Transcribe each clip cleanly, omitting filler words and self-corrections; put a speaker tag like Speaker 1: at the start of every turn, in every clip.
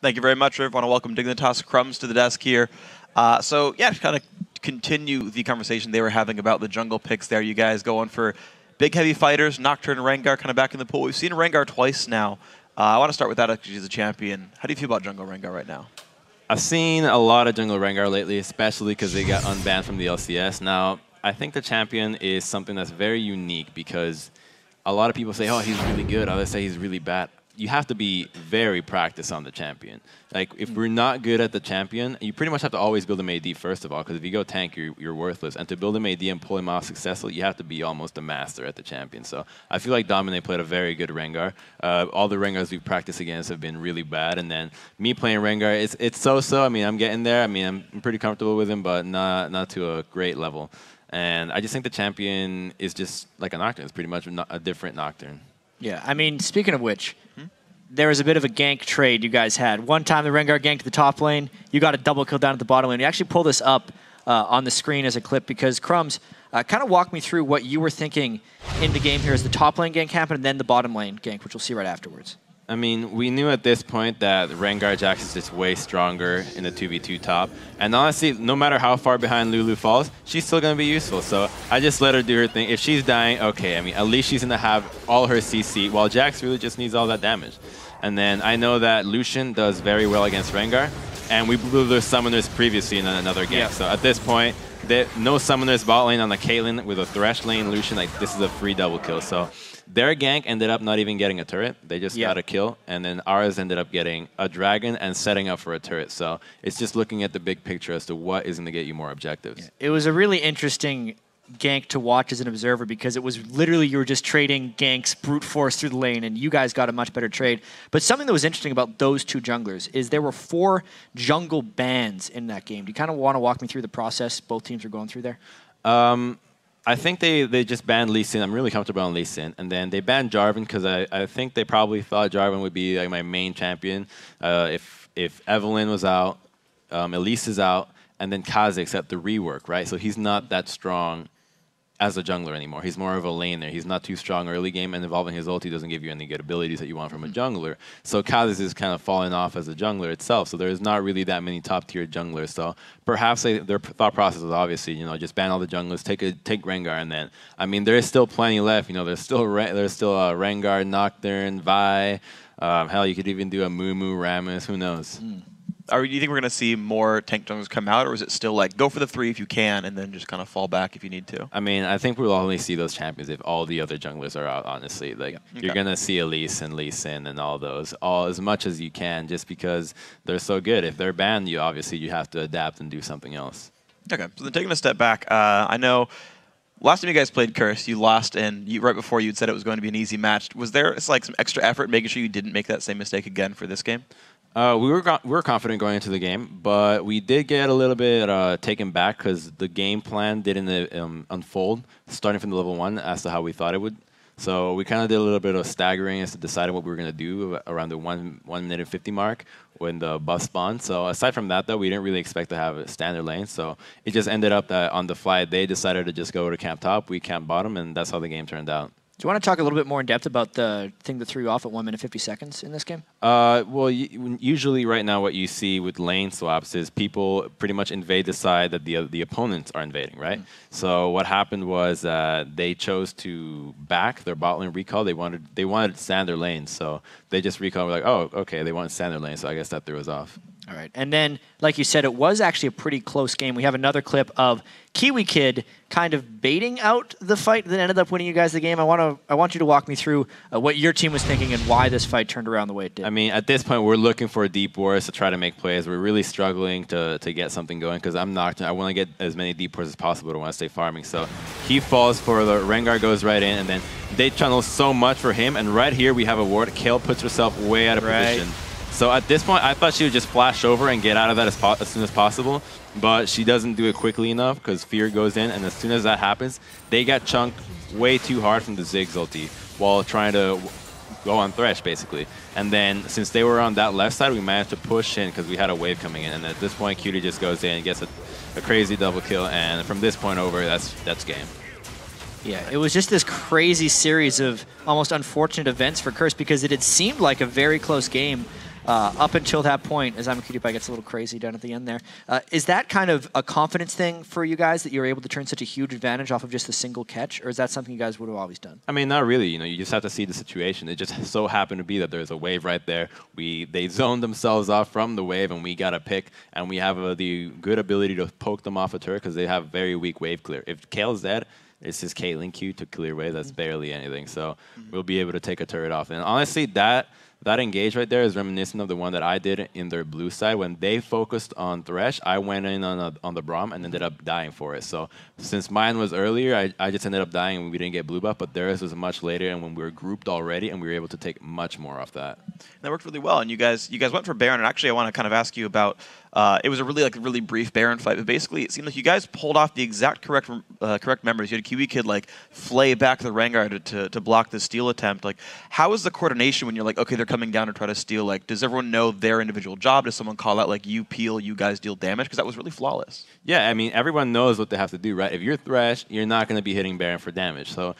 Speaker 1: Thank you very much, Riv. I want to welcome Dignitas Crumbs to the desk here. So, yeah, to kind of continue the conversation they were having about the jungle picks there. You guys going for big, heavy fighters, Nocturne and Rengar kind of back in the pool. We've seen Rengar twice now. I want to start with that because she's a champion. How do you feel about jungle Rengar right now?
Speaker 2: I've seen a lot of jungle Rengar lately, especially because they got unbanned from the LCS. Now, I think the champion is something that's very unique because a lot of people say, oh, he's really good. Others say he's really bad. You have to be very practiced on the champion. Like, if we're not good at the champion, you pretty much have to always build him AD first of all, because if you go tank, you're worthless. And to build him AD and pull him off successfully, you have to be almost a master at the champion. So I feel like Dominate played a very good Rengar. All the Rengars we've practiced against have been really bad. And then me playing Rengar, it's so-so. I mean, I'm getting there. I mean, I'm pretty comfortable with him, but not to a great level. And I just think the champion is just like a Nocturne. It's pretty much a different Nocturne.
Speaker 3: Yeah, I mean, speaking of which, there was a bit of a gank trade you guys had. One time the Rengar ganked the top lane. You got a double kill down at the bottom lane. You actually pull this up on the screen as a clip because Crumbs, kind of walk me through what you were thinking in the game here as the top lane gank happened and then the bottom lane gank, which we'll see right afterwards.
Speaker 2: I mean, we knew at this point that Rengar Jax is just way stronger in the 2v2 top. And honestly, no matter how far behind Lulu falls, she's still going to be useful. So I just let her do her thing. If she's dying, okay, I mean, at least she's going to have all her CC, while Jax really just needs all that damage. And then I know that Lucian does very well against Rengar, and we blew their summoners previously in another game. So at this point, no summoners bot lane on the Caitlyn with a Thresh lane Lucian. Like, this is a free double kill. So their gank ended up not even getting a turret. They just got a kill. And then ours ended up getting a dragon and setting up for a turret. So it's just looking at the big picture as to what is going to get you more objectives.
Speaker 3: It was a really interesting gank to watch as an observer because it was literally you were just trading ganks brute force through the lane and you guys got a much better trade. But something that was interesting about those two junglers is there were 4 jungle bans in that game. Do you kind of want to walk me through the process both teams were going through there?
Speaker 2: I think they just banned Lee Sin. I'm really comfortable on Lee Sin. And then they banned Jarvan because I think they probably thought Jarvan would be like my main champion. If Evelyn was out, Elise is out, and then Kha'Zix at the rework, right? So he's not that strong as a jungler anymore. He's more of a laner. He's not too strong early game, and evolving his ulti doesn't give you any good abilities that you want from a jungler. So Kha'Zix is kind of falling off as a jungler itself. So there's not really that many top-tier junglers. So perhaps their thought process was obviously, just ban all the junglers, take Rengar, and then, I mean, there is still plenty left. There's still Rengar, Nocturne, Vi. Hell, you could even do a Mumu, Rammus. Who knows?
Speaker 1: Do you think we're going to see more tank junglers come out, or is it still like go for the 3 if you can and then just kind of fall back if you need to?
Speaker 2: I mean, I think we'll only see those champions if all the other junglers are out, honestly. Like, you're going to see Elise and Lee Sin and all those, all as much as you can, just because they're so good. If they're banned, you have to adapt and do something else.
Speaker 1: Okay, so then taking a step back, I know last time you guys played Curse, you lost, and right before you'd said it was going to be an easy match. Was there some extra effort making sure you didn't make that same mistake again for this game?
Speaker 2: We were confident going into the game, but we did get a little bit taken back because the game plan didn't unfold starting from the level 1 as to how we thought it would. So we kind of did a little bit of staggering as to deciding what we were going to do around the 1 minute and 50 mark when the buff spawned. So aside from that, though, we didn't really expect to have a standard lane. So it just ended up that on the fly, they decided to just go to camp top, we camp bottom, and that's how the game turned out.
Speaker 3: Do you want to talk a little bit more in depth about the thing that threw you off at 1 minute 50 seconds in this game?
Speaker 2: Well, usually right now what you see with lane swaps is people pretty much invade the side that the opponents are invading, right? So what happened was they chose to back their bot lane recall. They wanted standard lanes, so they just recalled like, oh, okay, they want standard lane, so I guess that threw us off.
Speaker 3: All right, and then, like you said, it was actually a pretty close game. We have another clip of Kiwi Kid kind of baiting out the fight that ended up winning you guys the game. I want you to walk me through what your team was thinking and why this fight turned around the way it did.
Speaker 2: I mean, at this point, we're looking for deep wars to try to make plays. We're really struggling to get something going because I'm Nocturne. I want to get as many deep wars as possible to want to stay farming. So he falls for the Rengar, goes right in, and then they channel so much for him. And right here, we have a ward. Kale puts herself way out of position. So at this point, I thought she would just flash over and get out of that as soon as possible, but she doesn't do it quickly enough because Fear goes in, and as soon as that happens, they got chunked way too hard from the Ziggs ulti while trying to go on Thresh, basically. And then, since they were on that left side, we managed to push in because we had a wave coming in, and at this point, Cutie just goes in and gets a crazy double kill, and from this point over, that's game.
Speaker 3: Yeah, it was just this crazy series of almost unfortunate events for Curse because it had seemed like a very close game up until that point, as Cutie gets a little crazy down at the end there. Is that kind of a confidence thing for you guys that you're able to turn such a huge advantage off of just a single catch, or is that something you guys would have always done?
Speaker 2: I mean, not really. You know, you just have to see the situation. It just so happened to be that there's a wave right there. They zoned themselves off from the wave, and we got a pick, and we have the good ability to poke them off a turret because they have very weak wave clear. If Kale's dead, it's just Caitlyn Q to clear wave. That's barely anything. So we'll be able to take a turret off. And honestly, that engage right there is reminiscent of the one that I did in their blue side. When they focused on Thresh, I went in on the Braum and ended up dying for it. So since mine was earlier, I just ended up dying and we didn't get blue buff, but theirs was much later and when we were grouped already and we were able to take much more off that.
Speaker 1: That worked really well, and you guys went for Baron, and actually I want to kind of ask you about, it was a really brief Baron fight, but basically it seemed like you guys pulled off the exact correct members. You had a Kiwi Kid like flay back the Rengar to block the steal attempt. Like, how is the coordination when you're like, okay, they're coming down to try to steal? Like, does everyone know their individual job? Does someone call out like, you peel, you guys deal damage? Because that was really flawless.
Speaker 2: Yeah, I mean, everyone knows what they have to do, right? If you're Thresh, you're not going to be hitting Baron for damage. So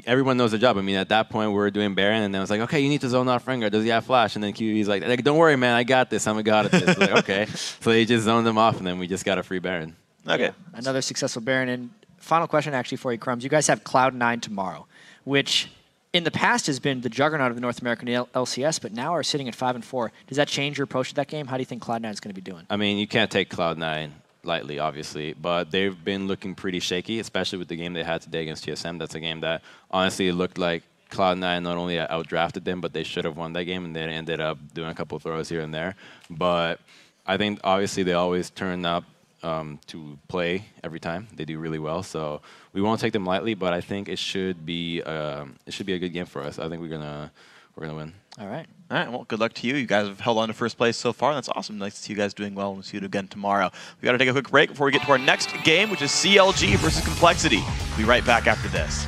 Speaker 2: everyone knows their job. I mean, at that point, we were doing Baron, and then I was like, okay, you need to zone off Rengar. Does he have flash? And then QE's like, don't worry, man, I got this. I'm a god at this. Like, okay. So they just zoned them off, and then we just got a free Baron.
Speaker 1: Okay.
Speaker 3: Yeah, another successful Baron. And final question, actually, for you, Crumbs. You guys have Cloud9 tomorrow, which in the past has been the juggernaut of the North American LCS, but now are sitting at 5-4. Does that change your approach to that game? How do you think Cloud9 is going to be doing?
Speaker 2: I mean, you can't take Cloud9 lightly, obviously, but they've been looking pretty shaky, especially with the game they had today against TSM. That's a game that honestly looked like Cloud9 not only outdrafted them, but they should have won that game, and they ended up doing a couple of throws here and there. But I think obviously they always turn up to play every time. They do really well, so we won't take them lightly. But I think it should be a good game for us. I think we're gonna win.
Speaker 3: All right.
Speaker 1: All right. Well, good luck to you. You guys have held on to first place so far. That's awesome. Nice to see you guys doing well. We'll see you again tomorrow. We got to take a quick break before we get to our next game, which is CLG versus Complexity. We'll be right back after this.